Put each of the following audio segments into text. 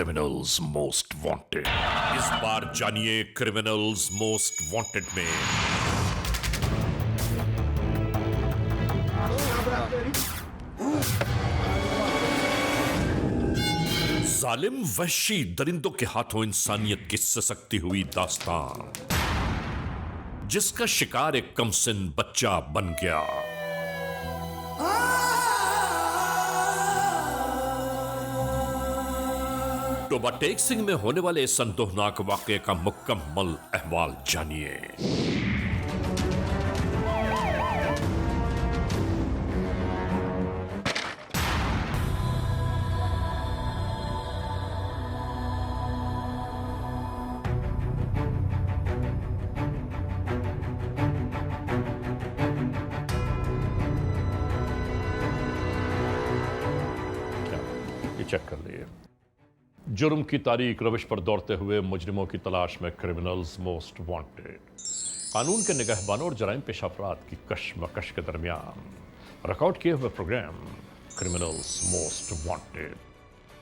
Criminals most wanted. इस बार जानिए criminals most wanted में जालिम वहशी दरिंदों के हाथों इंसानियत की सशक्ति हुई दास्तान, जिसका शिकार एक कमसिन बच्चा बन गया। टोबा टेक सिंह में होने वाले संतोषनाक वाकये का मुकम्मल अहवाल जानिए। चेक कर लिए। जुर्म की तारीख रविश पर दौड़ते हुए मुजरिमों की तलाश में क्रिमिनल्स मोस्ट वांटेड। कानून के निगहबानों और जराइम पेशा अफराद की कशमकश के दरमियान रिकॉर्ड किए हुए प्रोग्राम क्रिमिनल्स मोस्ट वांटेड।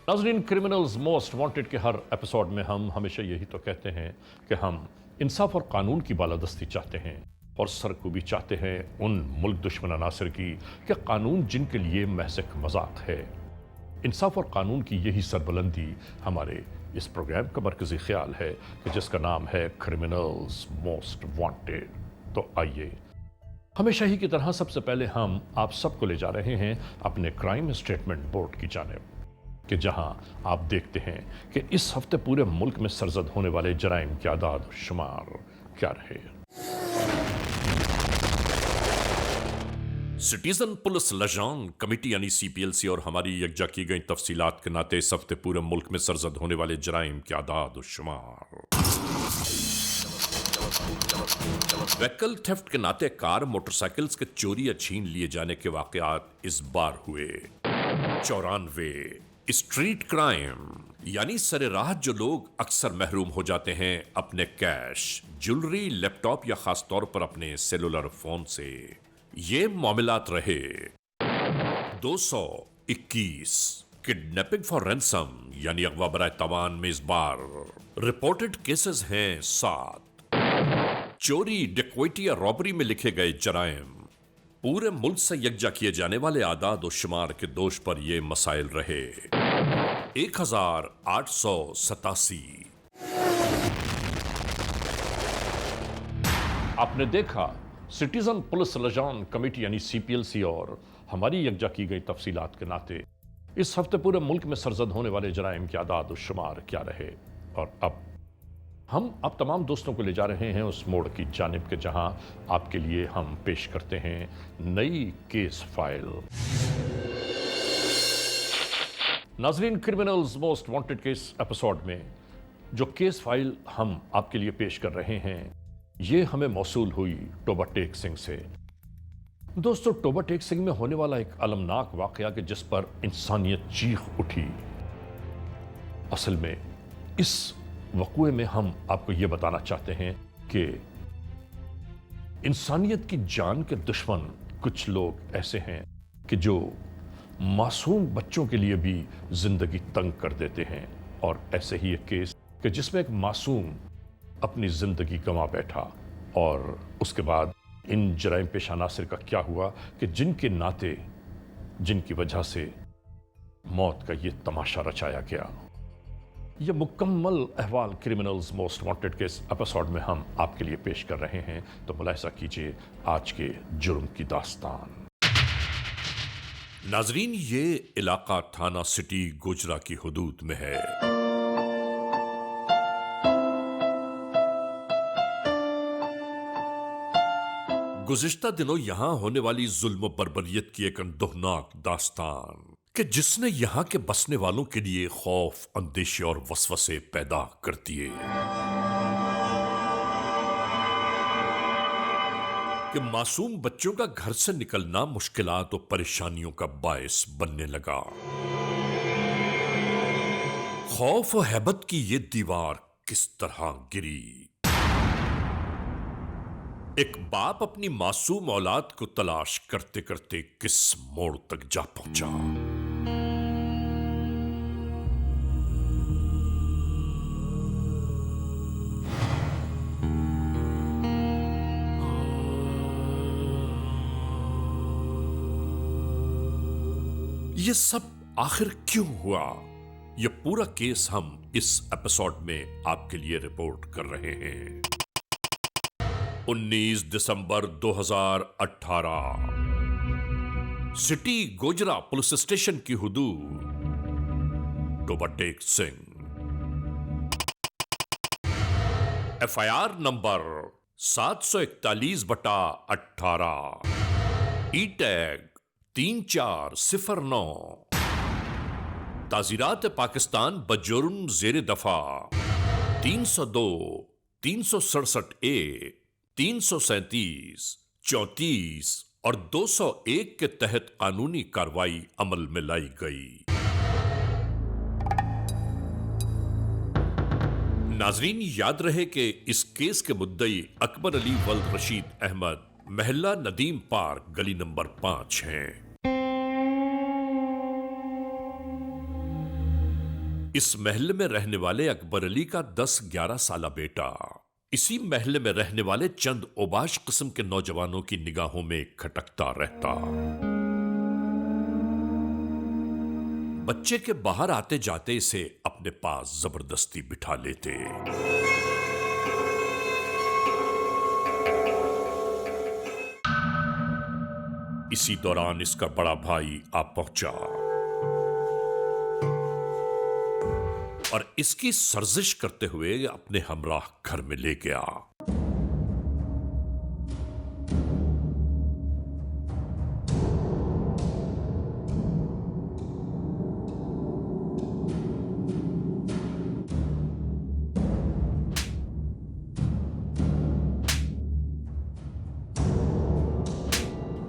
नाज़रीन, क्रिमिनल्स मोस्ट वांटेड के हर एपिसोड में हम हमेशा यही तो कहते हैं कि हम इंसाफ और कानून की बालादस्ती चाहते हैं और सरकूबी चाहते हैं उन मुल्क दुश्मन अनासिर की कि कानून जिनके लिए महज एक मजाक है। इंसाफ और कानून की यही सरबुलंदी हमारे इस प्रोग्राम का मरकजी ख्याल है कि जिसका नाम है क्रिमिनल्स मोस्ट वांटेड। तो आइए, हमेशा ही की तरह सबसे पहले हम आप सबको ले जा रहे हैं अपने क्राइम स्टेटमेंट बोर्ड की जानिब कि जहां आप देखते हैं कि इस हफ्ते पूरे मुल्क में सरजद होने वाले जराइम के आदाद शुमार क्या रहे। सिटीजन पुलिस लजान कमेटी यानी CPLC और हमारी यकजा की गई तफसीलात के नाते इस हफ्ते पूरे मुल्क में सरजद होने वाले जराइम के आदाद शुमार। व्हीकल थेफ्ट के नाते कार मोटरसाइकिल्स के चोरी या छीन लिए जाने के वाकयात इस बार हुए 94। स्ट्रीट क्राइम यानी सरेराह जो लोग अक्सर महरूम हो जाते हैं अपने कैश, ज्वेलरी, लैपटॉप या खास तौर पर अपने सेलुलर फोन से, ये मामलात रहे 221। किडनैपिंग फॉर रैंसम यानी अगवा बराए तावान में इस बार रिपोर्टेड केसेस हैं 7। चोरी, डकैती या रॉबरी में लिखे गए जराइम, पूरे मुल्क से यकजा किए जाने वाले आदाद और शुमार के दोष पर ये मसाइल रहे 1887। आपने देखा सिटीजन पुलिस लजान कमेटी यानी CPLC और हमारी यकजा की गई तफसीलात के नाते इस हफ्ते पूरे मुल्क में सरजद होने वाले जराइम के आदाद और शुमार क्या रहे। और अब हम आप तमाम दोस्तों को ले जा रहे हैं उस मोड़ की जानिब के जहां आपके लिए हम पेश करते हैं नई केस फाइल। नाजरीन, क्रिमिनल्स मोस्ट वांटेड के इस एपिसोड में जो केस फाइल हम आपके लिए पेश कर रहे हैं ये हमें मौसूल हुई टोबा टेक सिंह से। दोस्तों, टोबा टेक सिंह में होने वाला एक अलमनाक वाकया कि जिस पर इंसानियत चीख उठी। असल में इस वक़्वे में हम आपको यह बताना चाहते हैं कि इंसानियत की जान के दुश्मन कुछ लोग ऐसे हैं कि जो मासूम बच्चों के लिए भी जिंदगी तंग कर देते हैं। और ऐसे ही एक केस कि जिसमें एक मासूम अपनी जिंदगी गंवा बैठा और उसके बाद इन जराइम पेशा अनासिर का क्या हुआ कि जिनके नाते, जिनकी वजह से मौत का ये तमाशा रचाया गया। यह मुकम्मल अहवाल क्रिमिनल्स मोस्ट वांटेड के इस एपिसोड में हम आपके लिए पेश कर रहे हैं। तो मुलाहिजा कीजिए आज के जुर्म की दास्तान। नाजरीन, ये इलाका थाना सिटी गुजरा की हुदूद में है। गुज़िश्ता दिनों यहां होने वाली जुल्म बर्बरियत की एक अंदोहनाक दास्तान कि जिसने यहां के बसने वालों के लिए खौफ, अंदेशे और वसवसे पैदा कर दिए कि मासूम बच्चों का घर से निकलना मुश्किलात और परेशानियों का बायस बनने लगा। खौफ और हैबत की ये दीवार किस तरह गिरी। एक बाप अपनी मासूम औलाद को तलाश करते करते किस मोड़ तक जा पहुंचा। ये सब आखिर क्यों हुआ, ये पूरा केस हम इस एपिसोड में आपके लिए रिपोर्ट कर रहे हैं। 19 दिसंबर 2018 सिटी गोजरा पुलिस स्टेशन की हुदूद ओवरटेक सिंह। एफआईआर नंबर 741/18, ई टैग 3409, ताजीरात पाकिस्तान बजुर्म जेर दफा 302, 367A, 337, 34 और 201 के तहत कानूनी कार्रवाई अमल में लाई गई। नाजरीन, याद रहे कि इस केस के मुद्दई अकबर अली वल्द रशीद अहमद, महल्ला नदीम पार्क, गली नंबर 5 हैं। इस महल्ले में रहने वाले अकबर अली का 10-11 साला बेटा इसी महल्ले में रहने वाले चंद ओबाश किस्म के नौजवानों की निगाहों में खटकता रहता। बच्चे के बाहर आते जाते इसे अपने पास जबरदस्ती बिठा लेते। इसी दौरान इसका बड़ा भाई आ पहुंचा और इसकी सर्जिश करते हुए अपने हमराह घर में ले गया।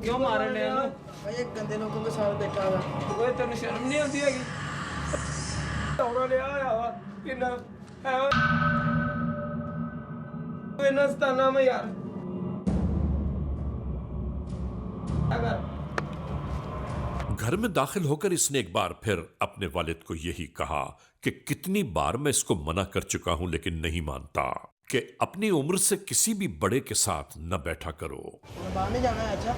क्यों मारन डे ना? भाई एक गंदे लोगों के साथ बैठा हुआ। ओए तेन शर्म नहीं आती हैगी? दौड़ा ले आया वा किन्ना है वा इन्ना सताना में यार। अगर घर में दाखिल होकर इसने एक बार फिर अपने वालिद को यही कहा कि कितनी बार मैं इसको मना कर चुका हूं लेकिन नहीं मानता कि अपनी उम्र से किसी भी बड़े के साथ न बैठा करो। बाहर नहीं जाना है। अच्छा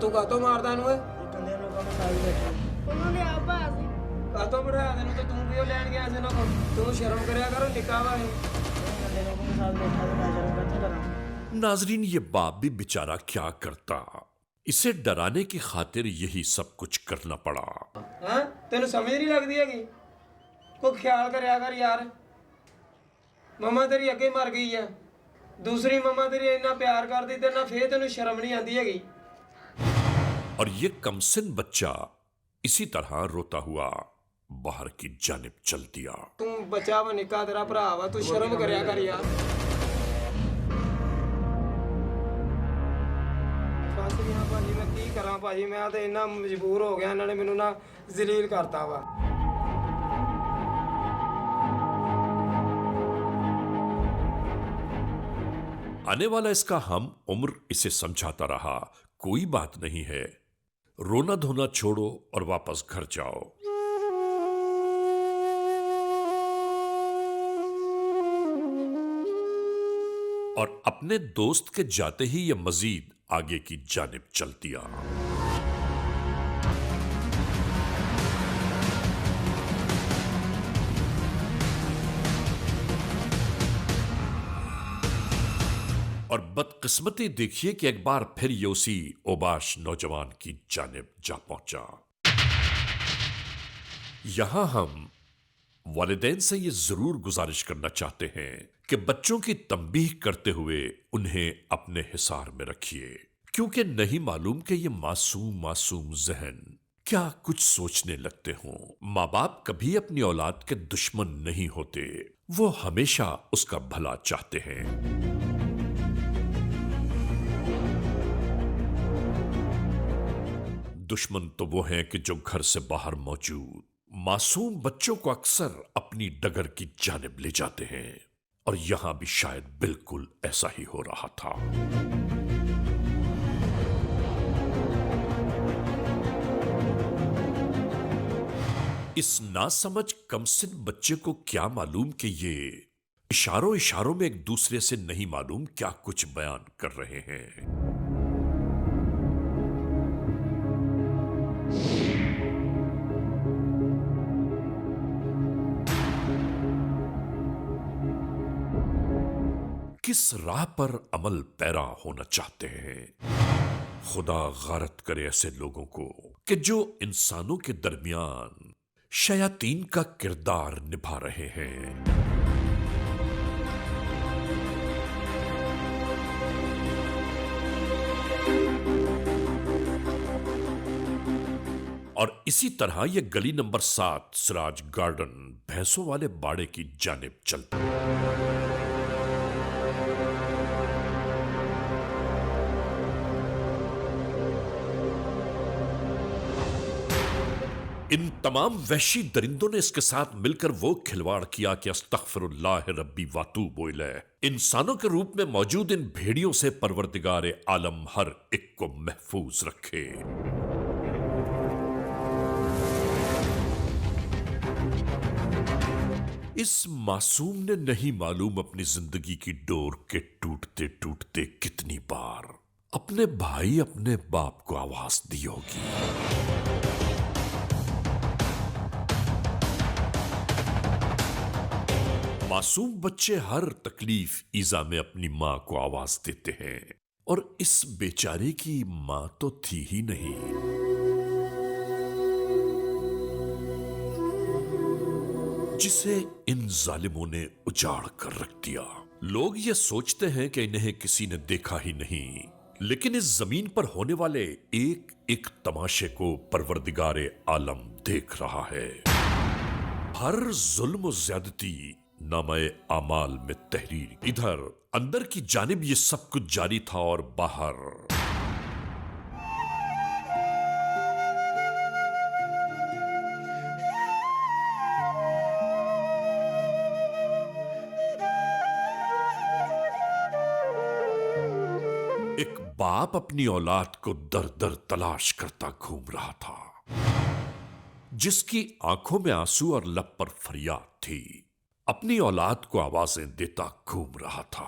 तू कातो मारदा नु? ये गंदे लोगों के साथ बैठा है। उन्होंने आपा कातो बढ़ाया तेन तो तू क्यों लैन गया से ना को? तू शर्म करया करो निकाह वा है। ये गंदे लोगों के साथ बैठा है, मैं शर्म करता करा। नाजरीन, ये बाप भी बेचारा क्या करता, इसे डराने की खातिर यही सब कुछ करना पड़ा। हां तेन समझ नहीं लगदी हैगी? को ख्याल करया कर यार। मम्मा तेरी अगे मर गई है, दूसरी मम्मा तेरी इतना प्यार करदी ते ना फिर तेन शर्म नहीं आती हैगी। और ये कमसिन बच्चा इसी तरह रोता हुआ बाहर की जानिब चल दिया। तू बच्चा वा निक्का तेरा भरा वा, तू शर्म करया कर यार। बस यार भाजी मैं की करा भाजी, मैं तो इन्ना मजबूर हो गया, इन्होंने मैनू ना जलील करता वा। आने वाला इसका हम उम्र इसे समझाता रहा, कोई बात नहीं है, रोना धोना छोड़ो और वापस घर जाओ। और अपने दोस्त के जाते ही यह मजीद आगे की जानिब चल दिया। और बदकिस्मती देखिए कि एक बार फिर ये उसी ओबाश नौजवान की जानिब जा पहुंचा। यहां हम वालिदैन से ये जरूर गुजारिश करना चाहते हैं कि बच्चों की तंबीह करते हुए उन्हें अपने हिसार में रखिए, क्योंकि नहीं मालूम कि ये मासूम जहन क्या कुछ सोचने लगते हों। माँ बाप कभी अपनी औलाद के दुश्मन नहीं होते, वो हमेशा उसका भला चाहते हैं। दुश्मन तो वो हैं कि जो घर से बाहर मौजूद मासूम बच्चों को अक्सर अपनी डगर की जानिब ले जाते हैं, और यहां भी शायद बिल्कुल ऐसा ही हो रहा था। इस नासमझ कमसिन बच्चे को क्या मालूम कि ये इशारों इशारों में एक दूसरे से नहीं मालूम क्या कुछ बयान कर रहे हैं। किस राह पर अमल पैरा होना चाहते हैं। खुदा गारत करे ऐसे लोगों को कि जो इंसानों के दरमियान शयातीन का किरदार निभा रहे हैं। और इसी तरह यह गली नंबर 7 सिराज गार्डन भैंसों वाले बाड़े की जानिब चलता है। इन तमाम वहशी दरिंदों ने इसके साथ मिलकर वो खिलवाड़ किया कि अस्तगफिरुल्लाह रब्बी वातूबु इलैह। इंसानों के रूप में मौजूद इन भेड़ियों से परवरदिगार आलम हर एक को महफूज रखे। इस मासूम ने नहीं मालूम अपनी जिंदगी की डोर के टूटते टूटते कितनी बार अपने भाई अपने बाप को आवाज दी होगी। मासूम बच्चे हर तकलीफ ईजा में अपनी मां को आवाज देते हैं, और इस बेचारे की मां तो थी ही नहीं। जिसे इन जालिमों ने उजाड़ कर रख दिया। लोग ये सोचते हैं कि इन्हें किसी ने देखा ही नहीं, लेकिन इस जमीन पर होने वाले एक एक तमाशे को परवरदिगार आलम देख रहा है। हर जुल्म और ज्यादती नामे आमाल में तहरीर। इधर अंदर की जानिब ये सब कुछ जारी था, और बाहर एक बाप अपनी औलाद को दर दर तलाश करता घूम रहा था, जिसकी आंखों में आंसू और लब पर फरियाद थी। अपनी औलाद को आवाजें देता घूम रहा था।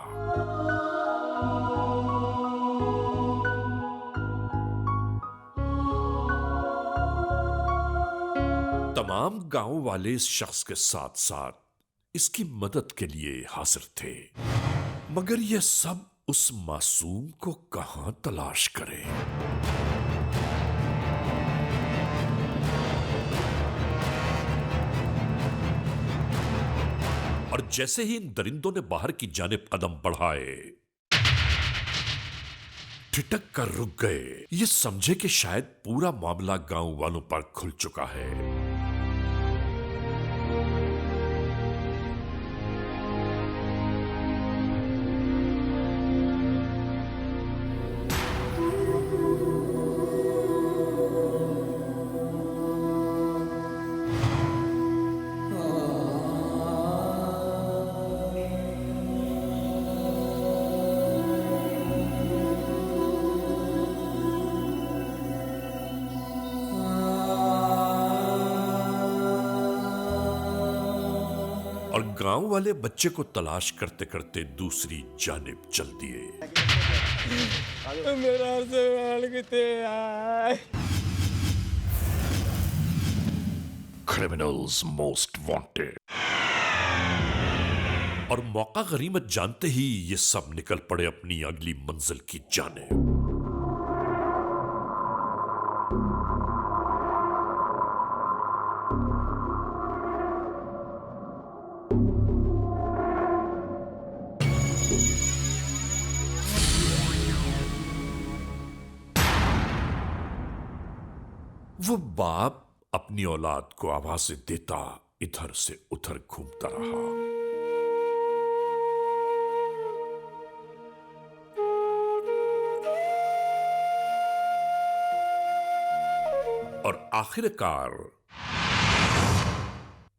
तमाम गांव वाले इस शख्स के साथ साथ इसकी मदद के लिए हाजिर थे, मगर यह सब उस मासूम को कहां तलाश करें। और जैसे ही इन दरिंदों ने बाहर की जानिब कदम बढ़ाए, ठिठक कर रुक गए। ये समझे कि शायद पूरा मामला गांव वालों पर खुल चुका है। और गांव वाले बच्चे को तलाश करते करते दूसरी जानिब चल दिए। मेरा सवाल कितने आए। Criminals most wanted. और मौका गनीमत जानते ही ये सब निकल पड़े अपनी अगली मंजिल की जानिब। वो बाप अपनी औलाद को आवाजें देता इधर से उधर घूमता रहा। और आखिरकार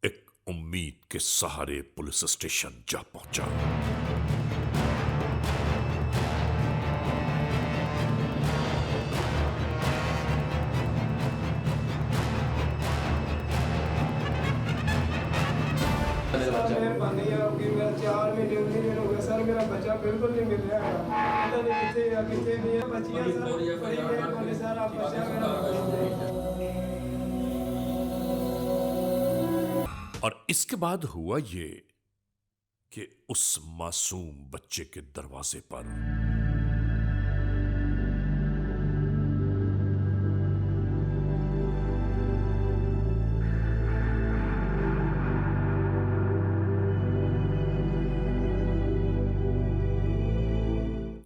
एक उम्मीद के सहारे पुलिस स्टेशन जा पहुंचा। मेहरबानी आपकी। मैं 4 महीने हो गए सर, मेरा बच्चा बिल्कुल नहीं मिल रहा है। पता नहीं कितने या कितने नहीं है बचिया सर। बड़ी मेहरबानी सर, आप बच्चा मेरा और इसके बाद हुआ ये कि उस मासूम बच्चे के दरवाजे पर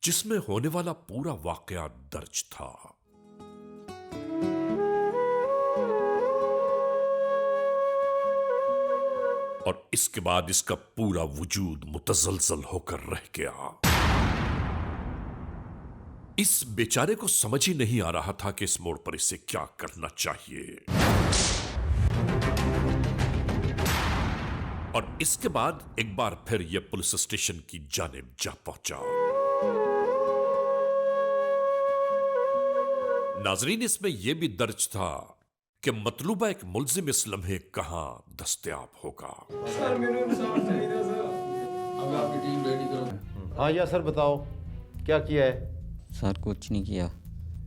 जिसमें होने वाला पूरा वाकया दर्ज था। और इसके बाद इसका पूरा वजूद मुतजलजल होकर रह गया। इस बेचारे को समझ ही नहीं आ रहा था कि इस मोड़ पर इसे क्या करना चाहिए। और इसके बाद एक बार फिर यह पुलिस स्टेशन की जानिब जा पहुंचा। नाजरीन, इसमें यह भी दर्ज था कि मतलूबा एक मुल्जिम इस लम्हे कहां दस्तयाब होगा। सर मैंने इंसाफ चाहिए सर। अब आपकी टीम रेडी करो। हाँ या सर बताओ क्या किया है? सर कुछ नहीं किया।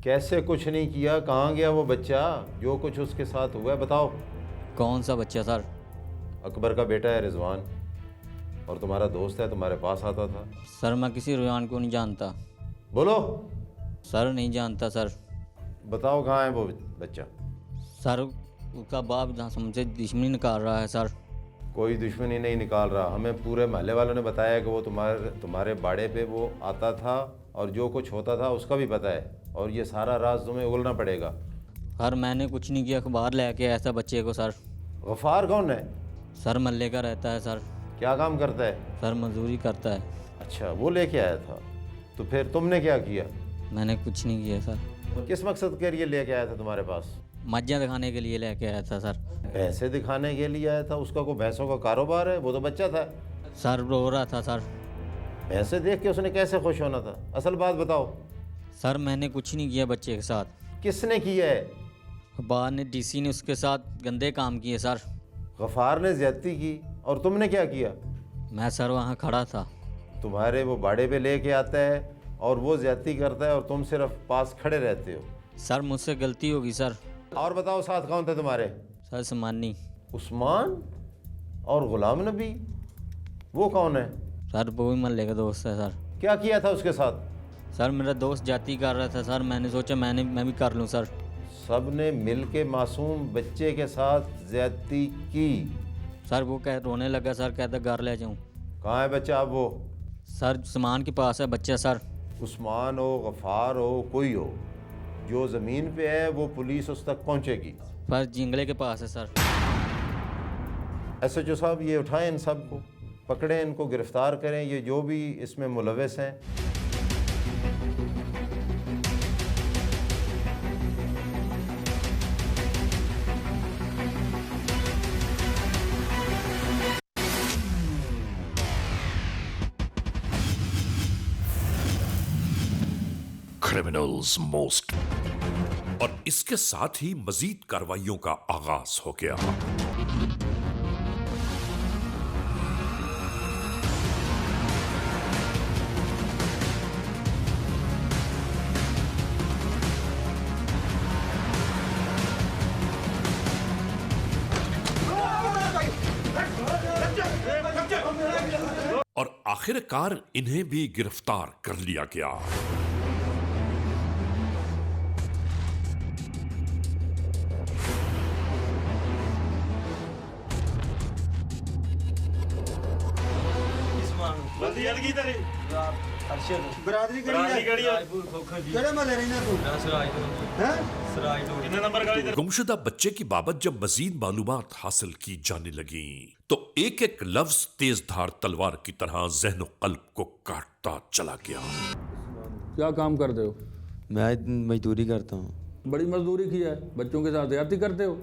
कैसे कुछ नहीं किया? कहाँ गया वो बच्चा जो कुछ उसके साथ हुआ है? बताओ। कौन सा बच्चा सर? अकबर का बेटा है रिजवान, और तुम्हारा दोस्त है, तुम्हारे पास आता था। सर मैं किसी रुझान को नहीं जानता। बोलो। सर नहीं जानता सर। बताओ कहाँ है वो बच्चा? सर उसका बाप जहाँ हमसे दुश्मनी निकाल रहा है सर। कोई दुश्मनी नहीं निकाल रहा। हमें पूरे महल्ले वालों ने बताया कि वो तुम्हारे बाड़े पे वो आता था और जो कुछ होता था उसका भी पता है, और ये सारा राज तुम्हें उगलना पड़ेगा। सर मैंने कुछ नहीं किया, अखबार लेके आया था बच्चे को सर। गफ़ार कौन है? सर मल्ले का रहता है सर। क्या काम करता है? सर मजदूरी करता है। अच्छा, वो लेके आया था। तो फिर तुमने क्या किया? मैंने कुछ नहीं किया सर। किस मकसद के लिए लेके आया था तुम्हारे पास? मज्जा दिखाने के लिए लेके आया था सर। भैंसे दिखाने के लिए आया था? उसका कोई भैंसों का कारोबार है? वो तो बच्चा था। सर रो रहा था सर। भैंसे देख के उसने कैसे खुश होना था? असल बात बताओ। सर मैंने कुछ नहीं किया बच्चे के साथ। किसने किया है? अखबार ने, डीसी ने उसके साथ गंदे काम किए सर। गफ़ार ने ज्यादती की और तुमने क्या किया? मैं सर वहाँ खड़ा था। तुम्हारे वो बाड़े पे लेके आता है और वो ज्यादती करता है और तुम सिर्फ पास खड़े रहते हो। सर मुझसे गलती होगी सर। और बताओ साथ कौन थे तुम्हारे? सर समानी। उस्मान और गुलाम नबी, वो कौन है? सर वो भी मल्ले का दोस्त है सर। क्या किया था उसके साथ? सर मेरा दोस्त जाती कर रहा था सर, मैंने सोचा मैं भी कर लूँ सर। सब ने मिल के मासूम बच्चे के साथ ज्यादती की। सर वो कह रोने लगा सर, कहता घर ले जाऊँ। कहाँ है बच्चा अब वो? सर सामान के पास है बच्चा सर। उस्मान हो, गफ़ार हो, कोई हो, जो ज़मीन पे है वो पुलिस उस तक पहुंचेगी। पर जिंगले के पास है सर। SHO साहब ये उठाएं, इन सब को पकड़ें, इनको गिरफ्तार करें, ये जो भी इसमें मुलविस हैं। Criminals most. और इसके साथ ही मजीद कार्रवाइयों का आगाज हो गया। और आखिरकार इन्हें भी गिरफ्तार कर लिया गया। ਬਰਾਦਰੀ ਕਿਹੜੀ ਹੈ? ਕਿਹੜੇ ਮਹੱਲੇ ਰਹਿੰਦਾ ਤੂੰ? ਹੈ गुमशुदा बच्चे की बाबत जब मजीद मालूमात हासिल की जाने लगी तो एक एक लफ्ज तेज धार तलवार की तरह ज़हन कल्ब को काटता चला गया। क्या काम करते हो? मैं मजदूरी करता हूँ। बड़ी मजदूरी की है, बच्चों के साथ ज्यादती करते हो।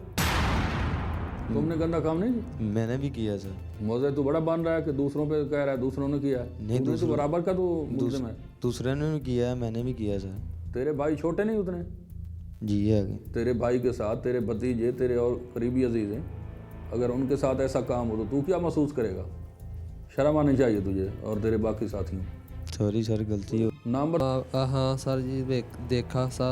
तुमने गंदा काम नहीं किया? मैंने भी किया सर। मौजे तू बड़ा बन रहा है कि दूसरों पे कह रहा है दूसरों ने किया है। नहीं, तूने तो बराबर का तो मुल्ज़िम है। दूसरे ने भी किया है, मैंने भी किया सर। तेरे भाई छोटे नहीं उतने? जी है। तेरे भाई के साथ तेरे भतीजे तेरे और करीबी अजीज हैं, अगर उनके साथ ऐसा काम हो तो तू क्या महसूस करेगा? शर्म आनी चाहिए तुझे और तेरे बाकी साथियों। सॉरी सर, गलती हो। नाम हाँ सर जी, देखा सा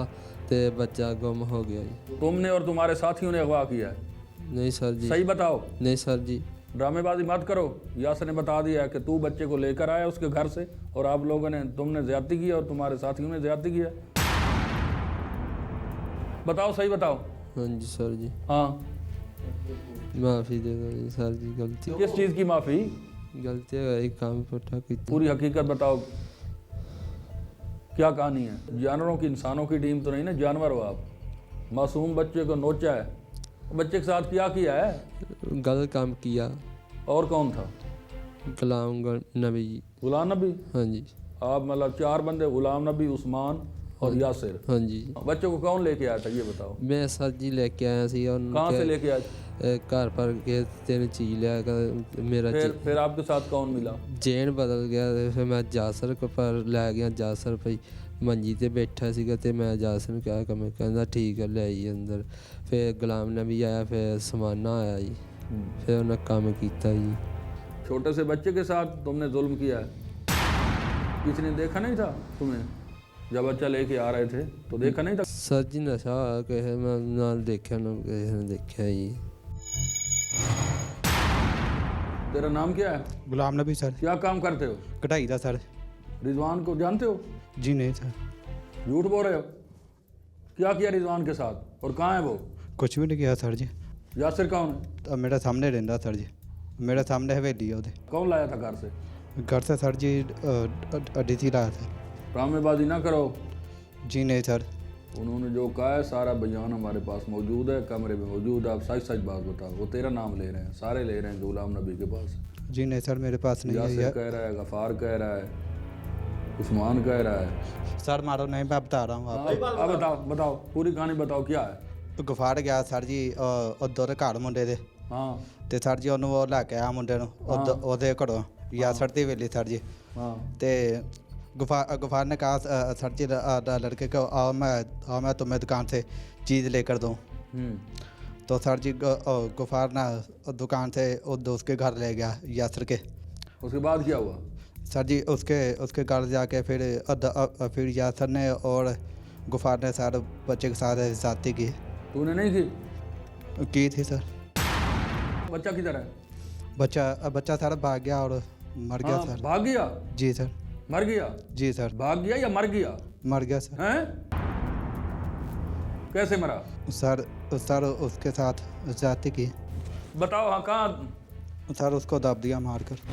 ते बच्चा गुम हो गया जी। तुमने और तुम्हारे साथियों ने अगवा किया है? नहीं सर जी। सही बताओ। नहीं सर जी। ड्रामेबाजी मत करो। यासर ने बता दिया है कि तू बच्चे को लेकर आया उसके घर से और आप लोगों ने, तुमने ज्यादती की और तुम्हारे साथियों ने ज्यादती किया। बताओ, सही बताओ। हाँ जी सर जी, हाँ, माफ़ी दे दो जी सर जी, गलती किस चीज़ की माफ़ी? गलती है, एक काम पटा की पूरी हकीकत बताओ, क्या कहानी है? जानवरों की, इंसानों की टीम तो नहीं ना, जानवर हो आप। मासूम बच्चे को नोचा है, बच्चे के साथ क्या किया है? गलत काम किया। और कौन था? गुलाम नबी जी। गुलाम नबी? हाँ जी। आप मतलब 4 बंदे, गुलाम नबी, उस्मान और यासिर। हाँ जी। बच्चे को कौन लेके आया था ये बताओ? मैं सर जी लेके आया सी। और कहाँ से लेके आया? घर पर के तेन चीज लिया कर मेरा फिर आपके साथ कौन मिला? चेन बदल गया ते फिर मैं जासर को पर लै गया। जासर भाई मंजी ते बैठा सीगा ते मैं जासर ਨੂੰ ਕਿਹਾ ਕਿ ਮੈਂ ਕਹਿੰਦਾ ਠੀਕ ਹੈ ਲੈ ਆਈ ਅੰਦਰ। ਫਿਰ ਗੁਲਾਮ ਨਬੀ आया, फिर समाना आया जी, फिर उन्हें काम किया जी। छोटे से बच्चे के साथ तुमने जुल्म किया है? किसी ने देखा नहीं था तुम्हें जब बच्चा लेके आ रहे थे? तो देखा नहीं था? सर जी नशा किसी मैं ना देखा ना किसी ने देखा जी। तेरा नाम क्या है? गुलाम नबी सर। क्या काम करते हो? कढ़ाई का सर। रिजवान को जानते हो? जी नहीं सर। झूठ बोल रहे हो। क्या किया रिजवान के साथ और कहाँ है वो? कुछ भी नहीं किया सर जी। यासिर कौन है? तो मेरे सामने रहता सर जी, मेरे सामने हवेली है ਉਹਦੇ। कौन लाया था घर से? घर से सर जी डीसी लाया था। ड्रामेबाजी ना करो। जी नहीं सर। उन्होंने जो कहा है सारा बयान हमारे पास मौजूद है, कमरे में मौजूद है। आप सच सच बात बताओ। वो तेरा नाम ले रहे हैं, सारे ले रहे हैं गुलाम नबी के पास। जी नहीं सर, मेरे पास नहीं है। यासिर कह रहा है, गफ़ार कह रहा है, उस्मान कह रहा है। सर मारो नहीं, मैं बता रहा हूँ आपको। अब बताओ, बताओ पूरी कहानी बताओ, क्या है? ਗਫਾੜ ਗਿਆ ਸਰ ਜੀ ਉੱਧਰ ਦੇ ਘਰ ਮੁੰਡੇ ਦੇ। हाँ ਤੇ ਸਰ ਜੀ ਉਹਨੂੰ ਉਹ ਲੈ ਕੇ ਆਇਆ ਮੁੰਡੇ ਨੂੰ ਉਹਦੇ ਘਰੋਂ ਯਾਸਰ ਦੀ ਹਵੇਲੀ ਸਰ ਜੀ। हाँ ਤੇ गफार ने कहा सर जी लड़के को आओ मैं तुम्हें दुकान से चीज़ लेकर दूँ। तो सर जी गफार ना दुकान से उसके घर ले गया यासर के। उसके बाद क्या हुआ? सर जी उसके घर जाके फिर यासर ने और गफार ने सारे बच्चे के साथ ज्यादती की। तूने नहीं की थी सर। बच्चा किधर है? बच्चा सारा भाग गया और मर गया सर। भाग गया? जी सर। मर गया? जी सर। भाग गया या मर गया? मर गया सर। हैं? कैसे मरा? सर उसके साथ ज्यादती की। बताओ। हाँ, कहाँ? सर उसको दब दिया मार कर।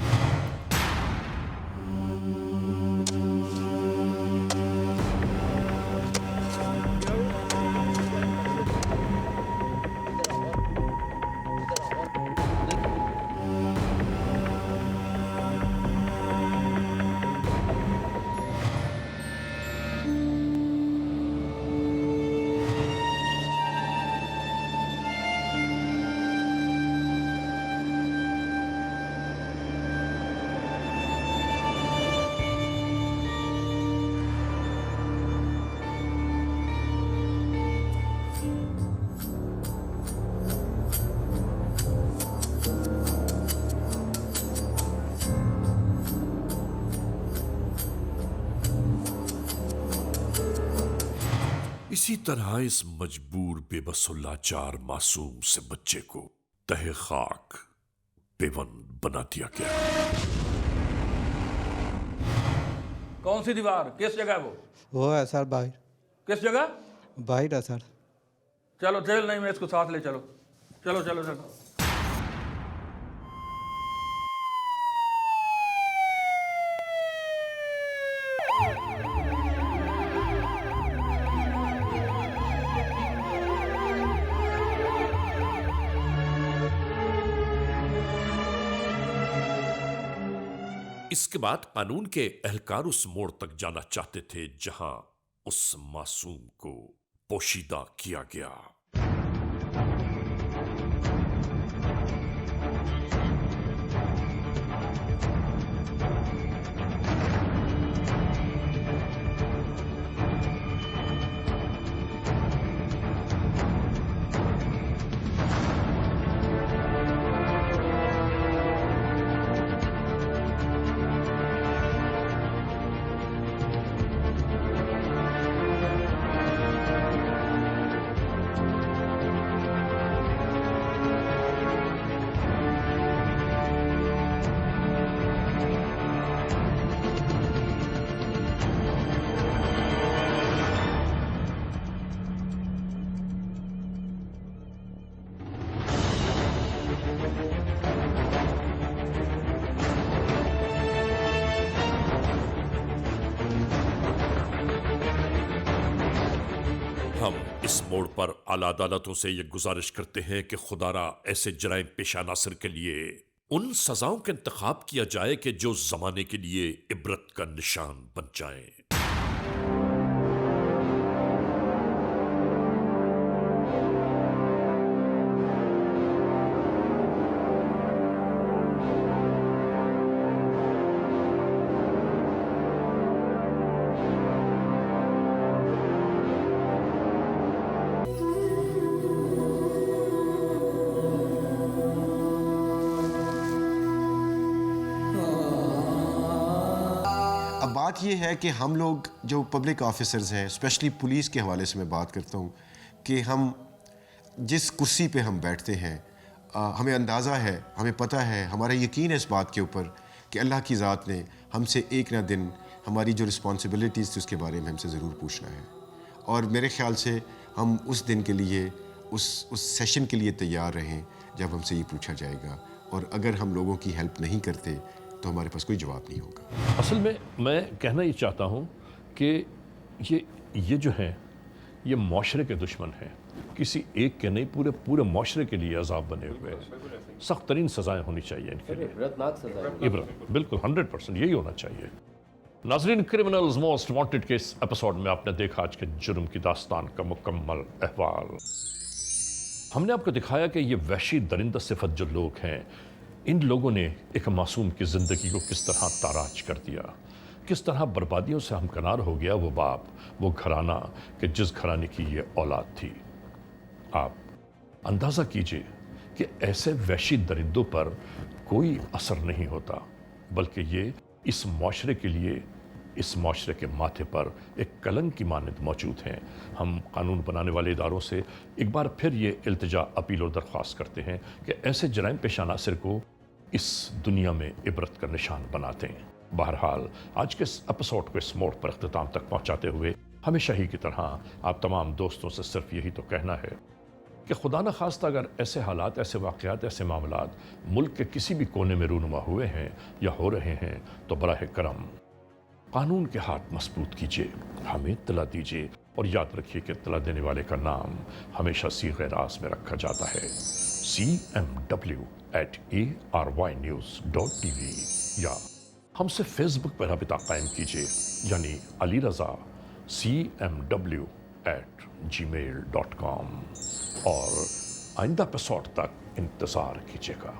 इसी तरह इस मजबूर बेबस और लाचार मासूम से बच्चे को तहे खाक बेबंद बना दिया गया। कौन सी दीवार? किस जगह वो है सर बाहर। किस जगह? बाहर है सर। चलो जेल नहीं, मैं इसको साथ ले चलो। चलो चलो चलो। इसके बाद कानून के एहलकार उस मोड़ तक जाना चाहते थे जहां उस मासूम को पोशीदा किया गया। इस मोड़ पर आला अदालतों से ये गुजारिश करते हैं कि खुदारा ऐसे जराइम पेशा नासिर के लिए उन सजाओं का इंतखाब किया जाए कि जो जमाने के लिए इबरत का निशान बन जाएं। अब बात यह है कि हम लोग जो पब्लिक ऑफिसर्स हैं, स्पेशली पुलिस के हवाले से मैं बात करता हूँ कि हम जिस कुर्सी पे हम बैठते हैं, हमें अंदाज़ा है, हमें पता है, हमारा यकीन है इस बात के ऊपर कि अल्लाह की ज़ात ने हमसे एक ना दिन हमारी जो रिस्पॉन्सिबिलिटीज़ थी उसके बारे में हमसे ज़रूर पूछना है। और मेरे ख़्याल से हम उस दिन के लिए, उस सेशन के लिए तैयार रहें जब हमसे ये पूछा जाएगा। और अगर हम लोगों की हेल्प नहीं करते तो हमारे पास कोई जवाब नहीं होगा। असल में मैं कहना ये चाहता हूँ कि ये जो हैं ये माशरे के दुश्मन हैं, किसी एक के नहीं, पूरे माशरे के लिए अजाब बने हुए हैं। सख्त तरीन सजाएँ होनी चाहिए इनके लिए, इबरत, बिल्कुल 100% यही होना चाहिए। नाज़रीन, क्रिमिनल्स मोस्ट वांटेड के इस एपिसोड में आपने देखा आज के जुर्म की दास्तान का मुकम्मल अहवाल। हमने आपको दिखाया कि ये वहशी दरिंदा सिफत जो लोग हैं, इन लोगों ने एक मासूम की ज़िंदगी को किस तरह ताराज कर दिया, किस तरह बर्बादियों से हमकनार हो गया वो बाप, वो घराना कि जिस घराने की ये औलाद थी। आप अंदाज़ा कीजिए कि ऐसे वहशी दरिंदों पर कोई असर नहीं होता, बल्कि ये इस माशरे के लिए, इस माशरे के माथे पर एक कलंक की मानद मौजूद हैं। हम कानून बनाने वाले इदारों से एक बार फिर ये इल्तिजा, अपील और दरख्वास्त करते हैं कि ऐसे जराइम पेशा नासिर को इस दुनिया में इबरत का निशान बनाते हैं। बहरहाल आज के इस एपिसोड को इस मोड़ पर अख्तिताम तक पहुंचाते हुए हमेशा ही की तरह आप तमाम दोस्तों से सिर्फ यही तो कहना है कि खुदा न खास्ता अगर ऐसे हालात, ऐसे वाक़यात, ऐसे मामलात मुल्क के किसी भी कोने में रूनुमा हुए हैं या हो रहे हैं तो बराह करम कानून के हाथ मजबूत कीजिए, हमें इत्तला दीजिए और याद रखिए कि इत्तला देने वाले का नाम हमेशा सीग़े राज़ में रखा जाता है, cmw@arYnews.tv, या हमसे फेसबुक पर रबिता कायम कीजिए, यानी अली रज़ा cmw@gmail.com, और आइंदा एपिसोड तक इंतज़ार कीजिएगा।